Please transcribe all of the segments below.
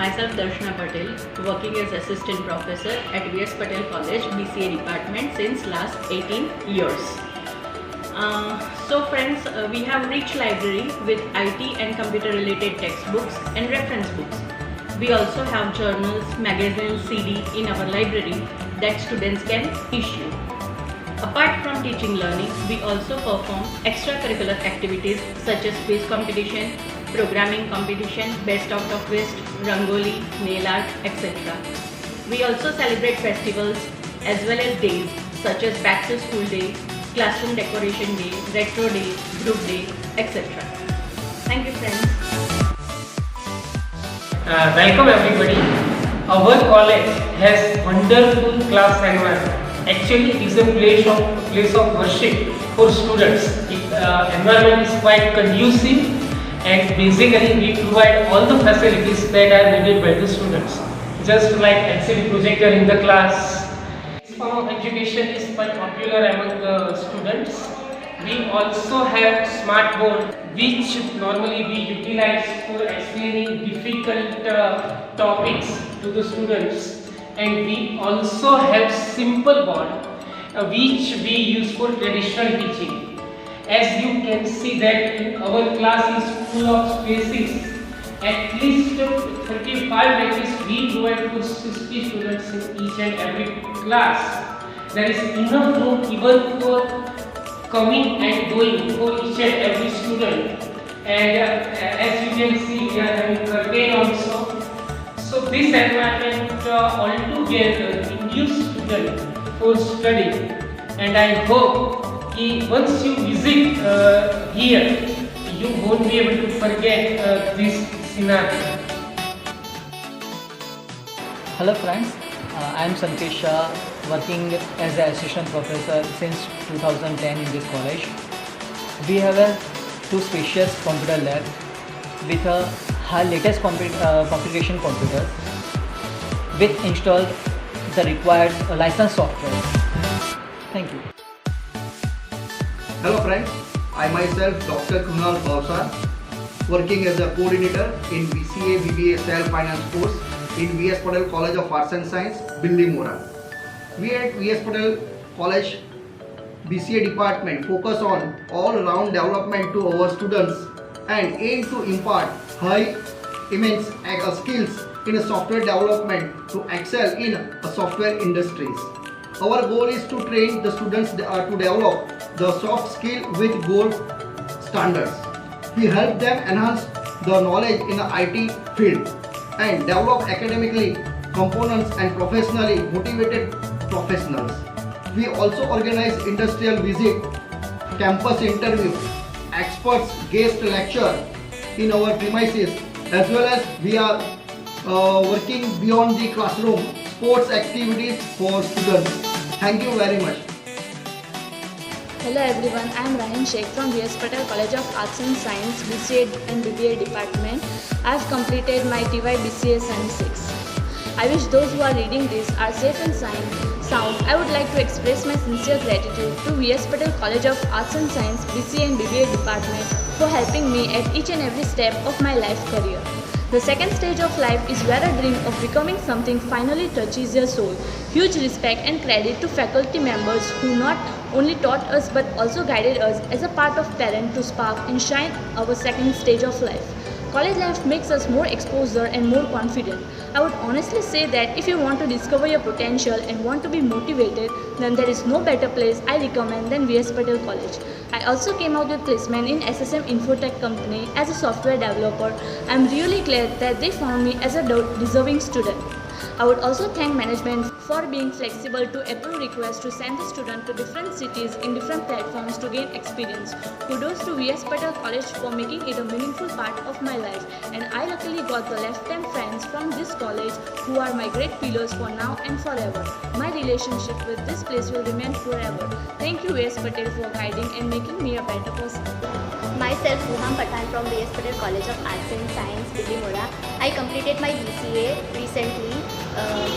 Myself Darshana Patel, working as Assistant Professor at V.S. Patel College, BCA Department since last 18 years. So friends, we have rich library with IT and computer related textbooks and reference books. We also have journals, magazines, CD in our library that students can issue. Apart from teaching learning, we also perform extracurricular activities such as quiz competition, programming competition, best out of west, rangoli, nail art, etc. We also celebrate festivals as well as days such as back to school day, classroom decoration day, retro day, group day, etc. Thank you friends. Welcome everybody. Our college has wonderful class environment. Actually, it is a place of worship for students. Environment is quite conducive, and basically we provide all the facilities that are needed by the students. Just like LCD projector in the class. This form of education is quite popular among the students. We also have smart board, which normally we utilize for explaining difficult topics to the students. And we also have simple board, which we use for traditional teaching. As you can see that in our class is full of spaces. At least 35 benches we provide for 60 students in each and every class. There is enough room even for coming and going for each and every student. And as you can see, we are having curtain also. So this environment altogether induces students for study, and I hope that once you visit here, you won't be able to forget this scenario. Hello friends, I am Sankesh Shah, working as an assistant professor since 2010 in this college. We have two spacious computer lab with a latest computation computers with installed the required licensed software. Thank you. Hello friends, I myself Dr. Kunal Bhavsar, working as a coordinator in BCA BBA Self Finance course in V.S. Patel College of Arts and Science, Billimora. We at V.S. Patel College BCA department focus on all-round development to our students and aim to impart high immense skills in a software development to excel in a software industries. Our goal is to train the students to develop the soft skill with gold standards. We help them enhance the knowledge in the IT field and develop academically components and professionally motivated professionals. We also organize industrial visit, campus interview, experts guest lecture in our premises, as well as we are working beyond the classroom sports activities for students. Thank you very much. Hello everyone, I am Rahin Sheikh from V.S. Patel College of Arts and Science, BCA and BBA department. I have completed my TY BCA Sem 6. I wish those who are reading this are safe and sound. I would like to express my sincere gratitude to V.S. Patel College of Arts and Science, BCA and BBA department for helping me at each and every step of my life career. The second stage of life is where a dream of becoming something finally touches your soul. Huge respect and credit to faculty members who not only taught us but also guided us as a part of parent to spark and shine our second stage of life. College life makes us more exposure and more confident. I would honestly say that if you want to discover your potential and want to be motivated, then there is no better place I recommend than V.S. Patel College. I also came out with placement in SSM Infotech company as a software developer. I am really glad that they found me as a deserving student. I would also thank management for being flexible to approve requests to send the student to different cities in different platforms to gain experience. Kudos to V.S. Patel College for making it a meaningful part of my life, and I luckily got the lifetime friends from this college who are my great pillars for now and forever. My relationship with this place will remain forever. Thank you V.S. Patel for guiding and making me a better person. Myself Ruham Pathan from V.S. Patel College of Arts and Science, Billimora. I completed my BCA recently.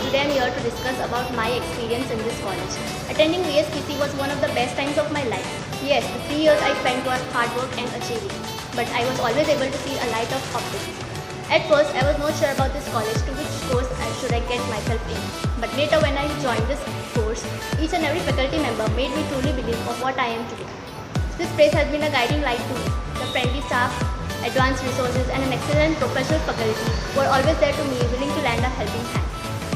Today I am here to discuss about my experience in this college. Attending VSPC was one of the best times of my life. Yes, the 3 years I spent was hard work and achieving, but I was always able to see a light of optimism. At first, I was not sure about this college, to which course should I get myself in. But later when I joined this course, each and every faculty member made me truly believe of what I am today. This place has been a guiding light to me. The friendly staff, advanced resources and an excellent professional faculty were always there to me, willing to lend a helping hand.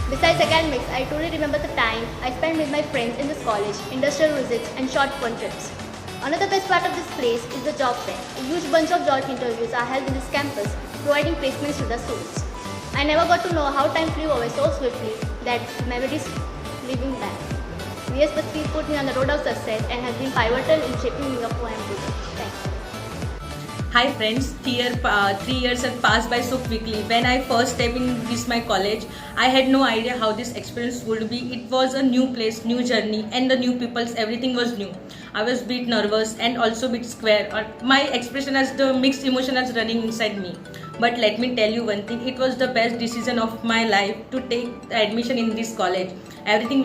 Besides academics, I truly remember the time I spent with my friends in this college, industrial visits and short fun trips. Another best part of this place is the job fair. A huge bunch of job interviews are held in this campus, providing placements to the students. I never got to know how time flew away so swiftly that memories living back. VS Patil put me on the road of success and has been pivotal in shaping me up who I am today. Thank you. Hi friends, 3 years have passed by so quickly. When I first stepped in this my college, I had no idea how this experience would be. It was a new place, new journey and the new peoples, everything was new. I was a bit nervous and also a bit square. My expression as the mixed emotions running inside me. But let me tell you one thing, it was the best decision of my life to take admission in this college. Everything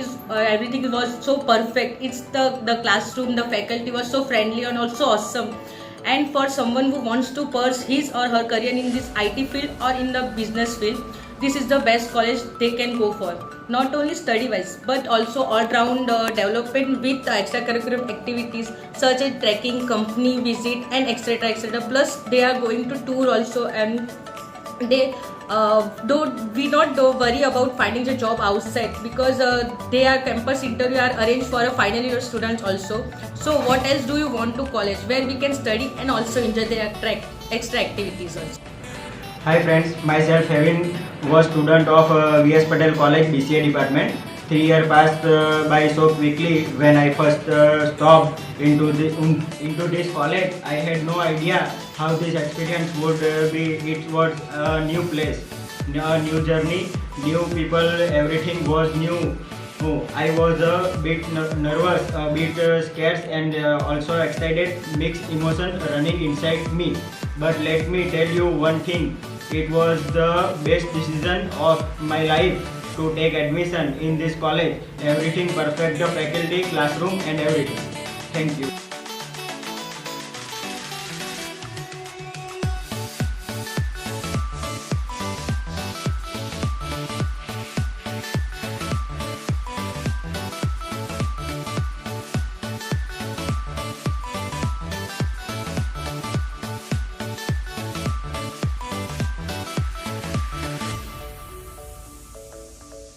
was so perfect. It's the classroom, the faculty was so friendly and also awesome. And for someone who wants to pursue his or her career in this IT field or in the business field, this is the best college they can go for. Not only study wise but also all round development with extracurricular activities such as trekking, company visit and etc etc. Plus they are going to tour also, and they we not worry about finding a job outside because their campus interview are arranged for a final year students also. So what else do you want to college where we can study and also enjoy their extra activities also. Hi friends, myself Kevin was student of VS Patel College BCA department. 3 years passed by so quickly. When I first stopped into this college, I had no idea how this experience would be. It was a new place, a new journey, new people, everything was new. I was a bit nervous, a bit scared and also excited, mixed emotions running inside me. But let me tell you one thing, it was the best decision of my life to take admission in this college. Everything perfect, the faculty, classroom and everything. Thank you.